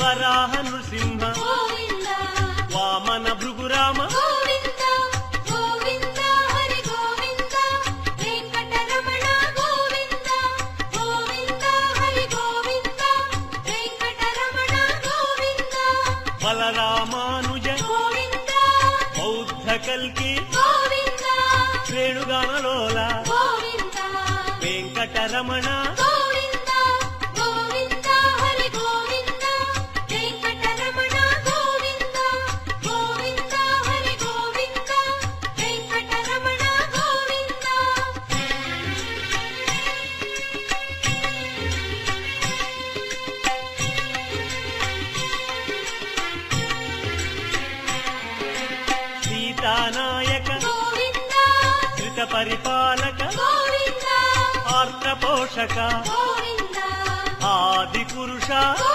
వరాహ నృసింహ గోవింద వామన భృగురామ గోవింద గోవింద హరి గోవింద వెంకటరమణ గోవింద గోవింద హరి గోవింద వెంకటరమణ గోవింద బలరామానుజ గోవింద బౌద్ధ కల్కి గోవింద శ్రేణుగానలోల గోవింద వెంకటరమణ గోవింద గోవింద హరి గోవింద వెంకటరమణ గోవింద గోవింద హరి గోవింద వెంకటరమణ గోవింద సీతానాయక గోవింద ధృత పరిపాలక గోవింద ఆర్త పోషక గోవింద ఆది పురుష